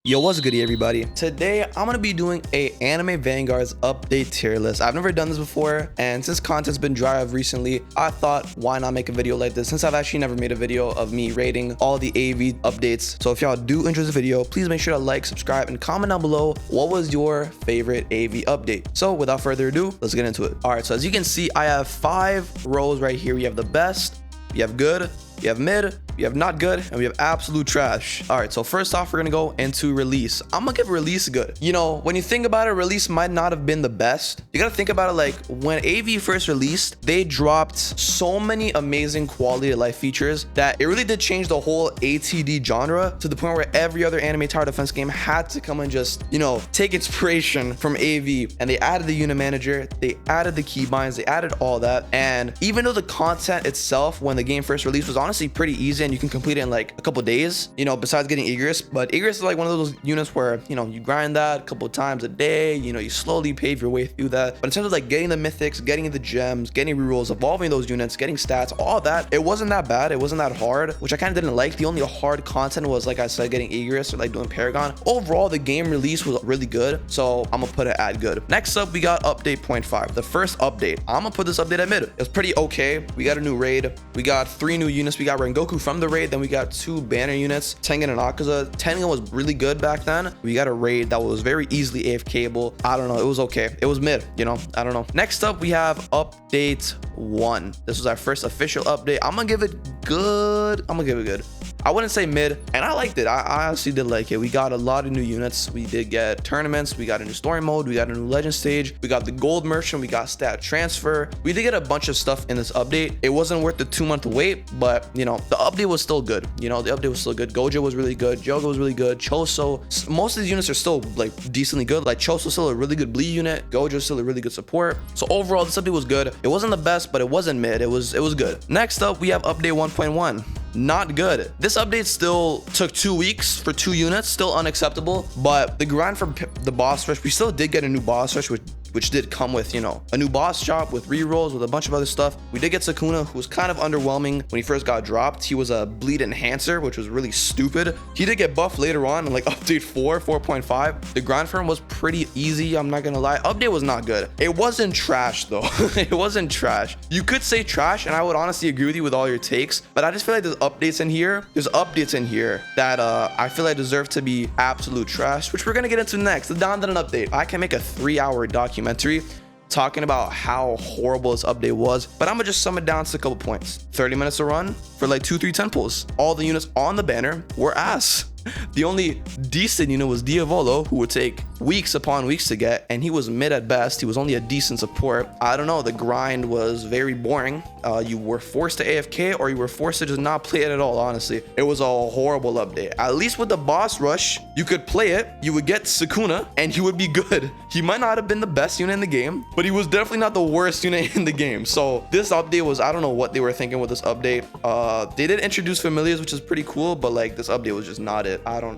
Yo, what's good everybody? Today I'm gonna be doing a anime Vanguard's update tier list. I've never done this before, and since content's been dry up recently, I thought why not make a video like this since I've actually never made a video of me rating all the AV updates. So if y'all do enjoy this video, please make sure to like, subscribe, and comment down below what was your favorite AV update. So without further ado, let's get into it. All right, so as you can see, I have 5 rows right here. We have the best, we have good, we have mid, we have not good, and we have absolute trash. All right, so first off, we're gonna go into release. I'm gonna give release good. You know, when you think about it, release might not have been the best. You gotta think about it like when AV first released, they dropped so many amazing quality of life features that it really did change the whole ATD genre to the point where every other anime tower defense game had to come and just, you know, take inspiration from AV. And they added the unit manager, they added the keybinds, they added all that. And even though the content itself, when the game first released, was honestly pretty easy and you can complete it in like a couple days, you know, besides getting Egress. But Egress is like one of those units where, you know, you grind that a couple times a day, you know, you slowly pave your way through that. But in terms of like getting the mythics, getting the gems, getting rerolls, evolving those units, getting stats, all that, it wasn't that bad. It wasn't that hard, which I kind of didn't like. The only hard content was, like I said, getting Egress or like doing Paragon. Overall, the game release was really good, so I'm gonna put it at good. Next up, we got update 0.5, the first update. I'm gonna put this update at mid. It was pretty okay. We got a new raid, we got 3 new units. We got Rengoku from the raid, then we got 2 banner units, Tengen and Akaza. Tengen was really good back then. We got a raid that was very easily AFKable. I don't know, it was okay. It was mid, you know, I don't know. Next up, we have update 1. This was our first official update. I'm gonna give it good. I'm gonna give it good. I wouldn't say mid, and I liked it. I honestly did like it. We got a lot of new units. We did get tournaments. We got a new story mode. We got a new legend stage. We got the gold merchant. We got stat transfer. We did get a bunch of stuff in this update. It wasn't worth the 2-month wait, but you know, the update was still good. You know, the update was still good. Gojo was really good. Jogo was really good. Choso, most of these units are still like decently good. Like Choso's still a really good bleed unit. Gojo's still a really good support. So overall, this update was good. It wasn't the best, but it wasn't mid. It was good. Next up, we have update 1.1. Not good. This update still took 2 weeks for 2 units, still unacceptable. But the grind for the boss rush, we still did get a new boss rush, which did come with, you know, a new boss shop with rerolls, with a bunch of other stuff. We did get Sukuna, who was kind of underwhelming when he first got dropped. He was a bleed enhancer, which was really stupid. He did get buffed later on in like update 4.5. The grind for him was pretty easy, I'm not gonna lie. Update was not good. It wasn't trash though. It wasn't trash. You could say trash, and I would honestly agree with you with all your takes, but I just feel like there's updates in here. There's updates in here that I feel like deserve to be absolute trash, which we're gonna get into next. The Dandadan update. I can make a 3-hour documentary talking about how horrible this update was, but I'm gonna just sum it down to a couple points. 30 minutes to run for like 2-3 temples. All the units on the banner were ass. The only decent unit was Diavolo, who would take weeks upon weeks to get, and he was mid at best. He was only a decent support. I don't know, the grind was very boring. You were forced to AFK, or you were forced to just not play it at all, honestly. It was a horrible update. At least with the boss rush, you could play it, you would get Sukuna, and he would be good. He might not have been the best unit in the game, but he was definitely not the worst unit in the game. So this update was, I don't know what they were thinking with this update. They did introduce familiars, which is pretty cool, but like this update was just not it.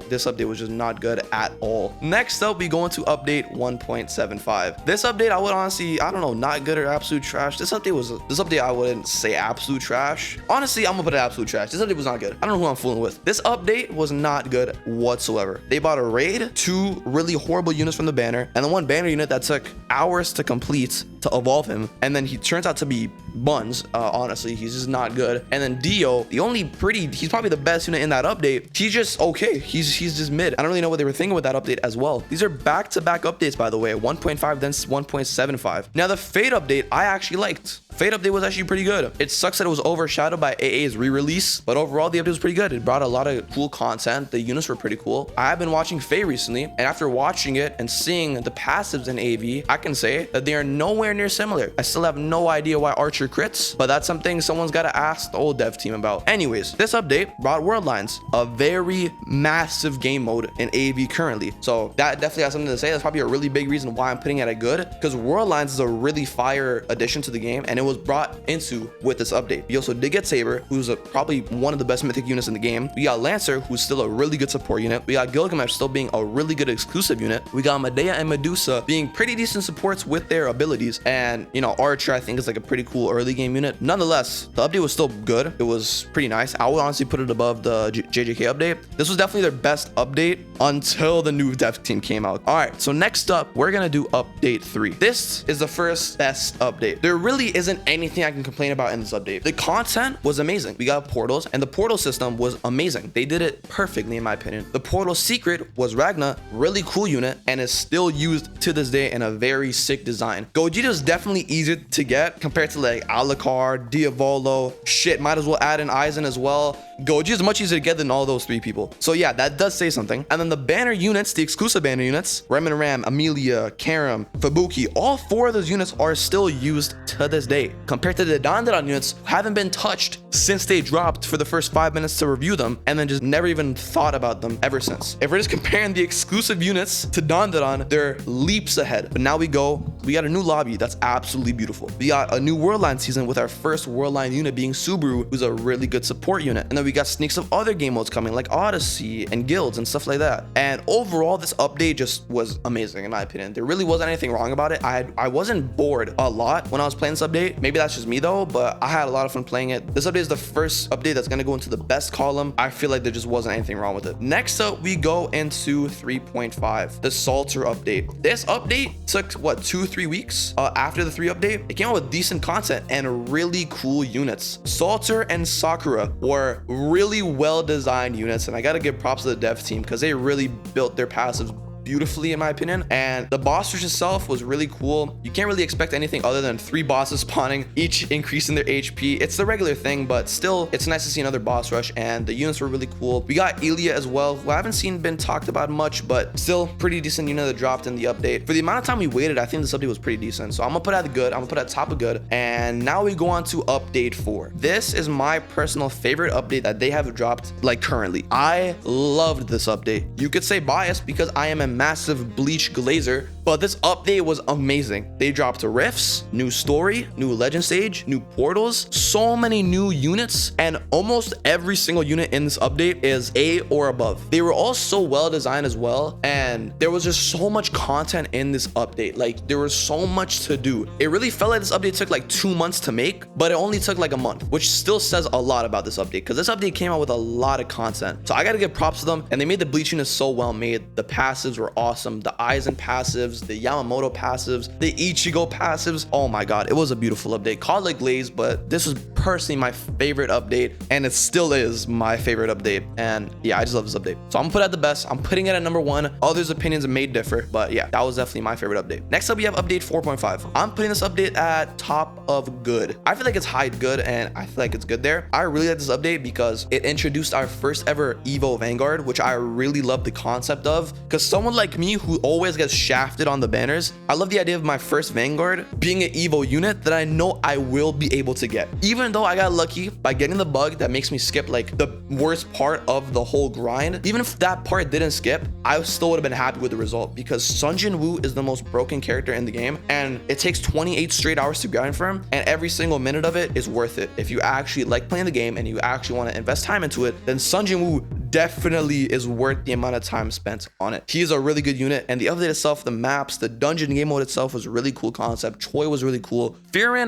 This update was just not good at all. Next up, we go into update 1.75. This update, I would honestly, I don't know, not good or absolute trash. This update I wouldn't say absolute trash. Honestly, I'm gonna put it absolute trash. This update was not good. I don't know who I'm fooling with. This update was not good whatsoever. They bought a raid, 2 really horrible units from the banner, and the 1 banner unit that took hours to complete to evolve him, and then he turns out to be buns. Honestly, he's just not good. And then Dio, he's probably the best unit in that update. He's just okay. He's just mid. I don't really know what they were thinking with that update as well. These are back-to-back updates, by the way. 1.5, then 1.75. Now the Fate update, I actually liked. Fate update was actually pretty good. It sucks that it was overshadowed by AA's re-release, but overall the update was pretty good. It brought a lot of cool content. The units were pretty cool. I have been watching Fate recently, and after watching it and seeing the passives in AV, I can say that they are nowhere near similar. I still have no idea why Archer crits, but that's something someone's got to ask the old dev team about. Anyways, this update brought World Lines, a very massive game mode in AV currently. So that definitely has something to say. That's probably a really big reason why I'm putting it at good, because World Lines is a really fire addition to the game, and it was brought into with this update. We also did get Saber, who's probably one of the best mythic units in the game. We got Lancer, who's still a really good support unit. We got Gilgamesh still being a really good exclusive unit. We got Medea and Medusa being pretty decent supports with their abilities. And, you know, Archer, I think, is like a pretty cool early game unit. Nonetheless, the update was still good. It was pretty nice. I would honestly put it above the JJK update. This was definitely their best update until the new dev team came out. All right, so next up, we're gonna do update 3. This is the first best update. There really isn't anything I can complain about in this update. The content was amazing. We got portals, and the portal system was amazing. They did it perfectly, in my opinion. The portal secret was Ragna, really cool unit, and is still used to this day in a very sick design. Gogeta is definitely easier to get compared to like Alucard, Diavolo. Shit, might as well add in Aizen as well. Gogeta is much easier to get than all those 3 people. So yeah, that does say something. And then the banner units, the exclusive banner units, Rem and Ram, Amelia, Karam, Fubuki, all 4 of those units are still used to this day. Compared to the Dandadan units, who haven't been touched since they dropped for the first 5 minutes to review them, and then just never even thought about them ever since. If we're just comparing the exclusive units to Dandadan, they're leaps ahead. But now we got a new lobby that's absolutely beautiful. We got a new Worldline season with our first Worldline unit being Subaru, who's a really good support unit. And then we got sneaks of other game modes coming like Odyssey and guilds and stuff like that. And overall, this update just was amazing in my opinion. There really wasn't anything wrong about it. I wasn't bored a lot when I was playing this update. Maybe that's just me though, but I had a lot of fun playing it. This update is the first update that's going to go into the best column. I feel like there just wasn't anything wrong with it. Next up, we go into 3.5, the Salter update. This update took what, 2-3 weeks after the 3 update. It came out with decent content and really cool units. Salter and Sakura were really well designed units, and I gotta give props to the dev team because they really built their passives beautifully in my opinion. And the boss rush itself was really cool. You can't really expect anything other than 3 bosses spawning, each increasing their HP. It's the regular thing, but still it's nice to see another boss rush, and the units were really cool. We got Ilya as well, who I haven't seen been talked about much, but still pretty decent unit that dropped in the update. For the amount of time we waited, I think this update was pretty decent. So I'm gonna put it at the good. I'm gonna put it at top of good. And now we go on to update 4. This is my personal favorite update that they have dropped like currently. I loved this update. You could say biased because I am a massive Bleach glazer, but this update was amazing. They dropped rifts, new story, new legend stage, new portals, so many new units, and almost every single unit in this update is A or above. They were all so well designed as well, and there was just so much content in this update. Like, there was so much to do. It really felt like this update took like 2 months to make, but it only took like a month, which still says a lot about this update, because this update came out with a lot of content. So I gotta give props to them, and they made the Bleach units so well made. The passives were awesome. The Aizen passives, the Yamamoto passives, the Ichigo passives. Oh my god, it was a beautiful update. Called like Glaze, but this was personally my favorite update, and it still is my favorite update. And yeah, I just love this update. So I'm gonna put it at the best. I'm putting it at number 1. Others' opinions may differ, but yeah, that was definitely my favorite update. Next up, we have update 4.5. I'm putting this update at top of good. I feel like it's high good, and I feel like it's good there. I really like this update because it introduced our first ever Evo Vanguard, which I really love the concept of, because someone like me who always gets shafted on the banners, I love the idea of my first Vanguard being an Evo unit that I know I will be able to get. Even though I got lucky by getting the bug that makes me skip like the worst part of the whole grind, even if that part didn't skip, I still would have been happy with the result, because Sun Jin Woo is the most broken character in the game, and it takes 28 straight hours to grind for him, and every single minute of it is worth it. If you actually like playing the game and you actually want to invest time into it, then Sun Jin Woo definitely is worth the amount of time spent on it. He is a really good unit, and the update itself, the maps, the dungeon game mode itself was a really cool concept. Choi was really cool. Firin,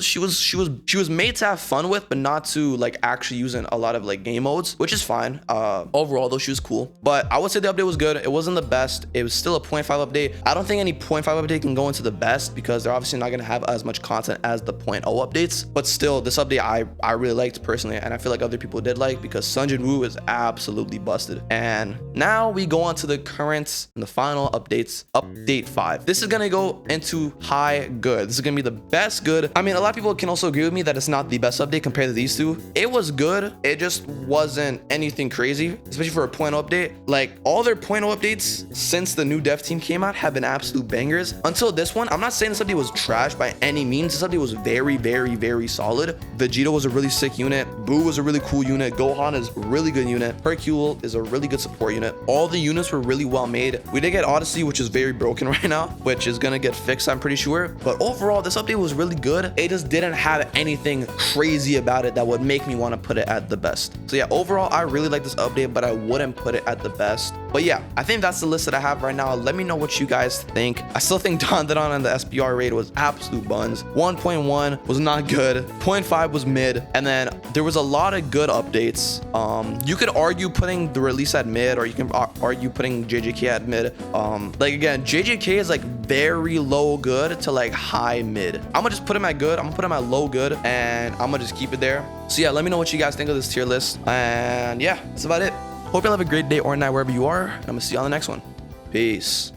she was made to have fun with, but not to like actually use in a lot of like game modes, which is fine. Overall though, she was cool, but I would say the update was good. It wasn't the best. It was still a 0.5 update. I don't think any 0.5 update can go into the best, because they're obviously not going to have as much content as the 0.0 updates, but still this update I really liked personally, and I feel like other people did like, because Sun Jin Woo is absolutely busted. And now we go on to the current and the final updates. Update 5. This is gonna go into high good. This is gonna be the best good. I mean, a lot of people can also agree with me that it's not the best update compared to these two. It was good. It just wasn't anything crazy, especially for a 0.0 update. Like, all their 0.0 updates since the new dev team came out have been absolute bangers. Until this one, I'm not saying this update was trash by any means. This update was very, very, very solid. Vegeta was a really sick unit. Boo was a really cool unit. Gohan is a really good unit. unit. Hercule is a really good support unit. All the units were really well made. We did get Odyssey, which is very broken right now, which is gonna get fixed, I'm pretty sure. But overall, this update was really good. It just didn't have anything crazy about it that would make me want to put it at the best. So yeah, overall, I really like this update, but I wouldn't put it at the best. But yeah, I think that's the list that I have right now. Let me know what you guys think. I still think Don and the SPR raid was absolute buns. 1.1 was not good. 0.5 was mid. And then there was a lot of good updates. You could argue putting the release at mid, or you can argue putting JJK at mid. Like again, JJK is like very low good to like high mid. I'm gonna just put him at good. I'm gonna put him at low good, and I'm gonna just keep it there. So yeah, let me know what you guys think of this tier list. And yeah, that's about it. Hope you all have a great day or night wherever you are. And I'm gonna see you on the next one. Peace.